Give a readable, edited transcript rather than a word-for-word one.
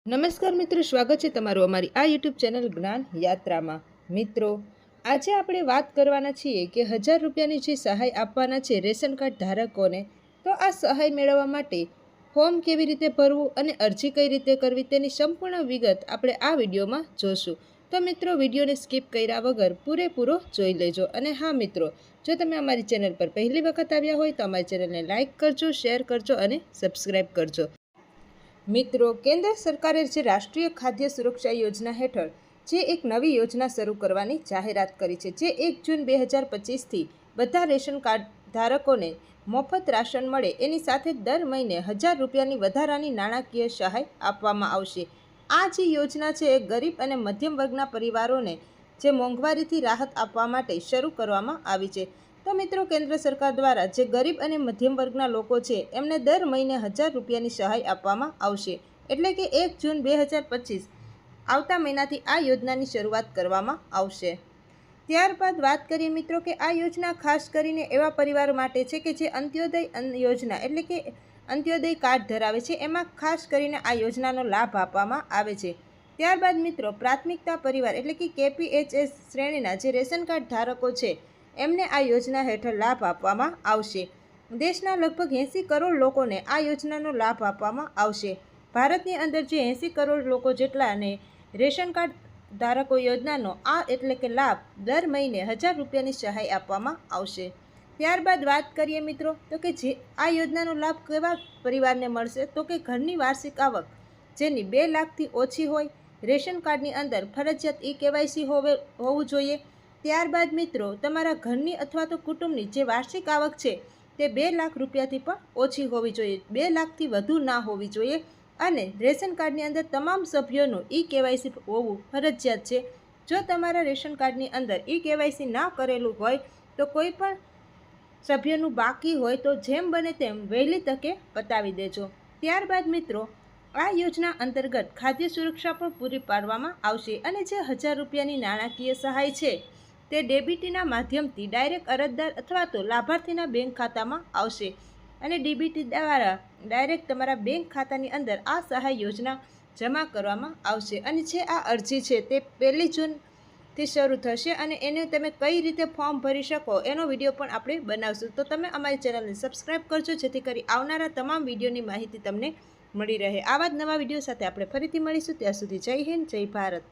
નમસ્કાર મિત્રો, સ્વાગત છે તમારું અમારી આ યુટ્યુબ ચેનલ જ્ઞાન યાત્રામાં। મિત્રો, આજે આપણે વાત કરવાના છીએ કે 1000 રૂપિયાની જે સહાય આપવાના છે રેશન કાર્ડ ધારકોને, તો આ સહાય મેળવવા માટે ફોર્મ કેવી રીતે ભરવું અને અરજી કઈ રીતે કરવી તેની સંપૂર્ણ વિગત આપણે આ વિડીયોમાં જોશું। તો મિત્રો, વિડીયોને સ્કીપ કર્યા વગર પૂરેપૂરો જોઈ લેજો। અને હા મિત્રો, જો તમે અમારી ચેનલ પર પહેલી વખત આવ્યા હોય તો અમારી ચેનલને લાઇક કરજો, શેર કરજો અને સબસ્ક્રાઈબ કરજો। મિત્રો, કેન્દ્ર સરકારે જે રાષ્ટ્રીય ખાદ્ય સુરક્ષા યોજના હેઠળ જે એક નવી યોજના શરૂ કરવાની જાહેરાત કરી છે, જે 1 જૂન 2025થી બધા રેશન કાર્ડ ધારકોને મફત રાશન મળે એની સાથે દર મહિને 1000 રૂપિયાની વધારાની નાણાકીય સહાય આપવામાં આવશે। આ જે યોજના છે એ ગરીબ અને મધ્યમ વર્ગના પરિવારોને જે મોંઘવારીથી રાહત આપવા માટે શરૂ કરવામાં આવી છે। તો મિત્રો, કેન્દ્ર સરકાર દ્વારા જે ગરીબ અને મધ્યમ વર્ગના લોકો છે એમને દર મહિને 1000 રૂપિયાની સહાય આપવામાં આવશે। એટલે કે 1 જૂન 2025 આવતા મહિનાથી આ યોજનાની શરૂઆત કરવામાં આવશે। ત્યારબાદ વાત કરીએ મિત્રો કે આ યોજના ખાસ કરીને એવા પરિવારો માટે છે કે જે અંત્યોદય યોજના એટલે કે અંત્યોદય કાર્ડ ધરાવે છે, એમાં ખાસ કરીને આ યોજનાનો લાભ આપવામાં આવે છે। ત્યારબાદ મિત્રો, પ્રાથમિકતા પરિવાર એટલે કે KPHS શ્રેણીના જે રેશન કાર્ડ ધારકો છે એમને આ યોજના હેઠળ લાભ આપવામાં આવશે। દેશના લગભગ 80 કરોડ લોકોને આ યોજનાનો લાભ આપવામાં આવશે। ભારતની અંદર જે 80 કરોડ લોકો જેટલાને રેશન કાર્ડ ધારકો યોજનાનો આ એટલે કે લાભ દર મહિને 1000 રૂપિયાની સહાય આપવામાં આવશે। ત્યારબાદ વાત કરીએ મિત્રો તો કે જે આ યોજનાનો લાભ કેવા પરિવારને મળશે, તો કે ઘરની વાર્ષિક આવક જેની 2 લાખથી ઓછી હોય, રેશન કાર્ડની અંદર ફરજિયાત KYC હોવું જોઈએ। ત્યારબાદ મિત્રો, તમારા ઘરની અથવા તો કુટુંબની જે વાર્ષિક આવક છે તે 2 લાખ રૂપિયાથી પણ ઓછી હોવી જોઈએ, 2 લાખથી વધુ ના હોવી જોઈએ। અને રેશન કાર્ડની અંદર તમામ સભ્યોનું KYC હોવું ફરજિયાત છે। જો તમારા રેશન કાર્ડની અંદર KYC ના કરેલું હોય તો કોઈ પણ સભ્યનું બાકી હોય તો જેમ બને તેમ વહેલી તકે પતાવી દેજો। ત્યારબાદ મિત્રો, આ યોજના અંતર્ગત ખાદ્ય સુરક્ષા પણ પૂરી પાડવામાં આવશે અને જે 1000 રૂપિયાની નાણાકીય સહાય છે તે DBTના માધ્યમથી ડાયરેક્ટ અરજદાર અથવા તો લાભાર્થીના બેંક ખાતામાં આવશે અને DBT દ્વારા ડાયરેક્ટ તમારા બેંક ખાતાની અંદર આ સહાય યોજના જમા કરવામાં આવશે। અને જે આ અરજી છે તે 1 જૂનથી શરૂ થશે અને એને તમે કઈ રીતે ફોર્મ ભરી શકો એનો વિડીયો પણ આપણે બનાવશું। તો તમે અમારી ચેનલને સબસ્ક્રાઈબ કરજો જેથી કરી આવનારા તમામ વિડીયોની માહિતી તમને મળી રહે। આવા જ નવા વિડીયો સાથે આપણે ફરીથી મળીશું। ત્યાં સુધી જય હિન્દ, જય ભારત।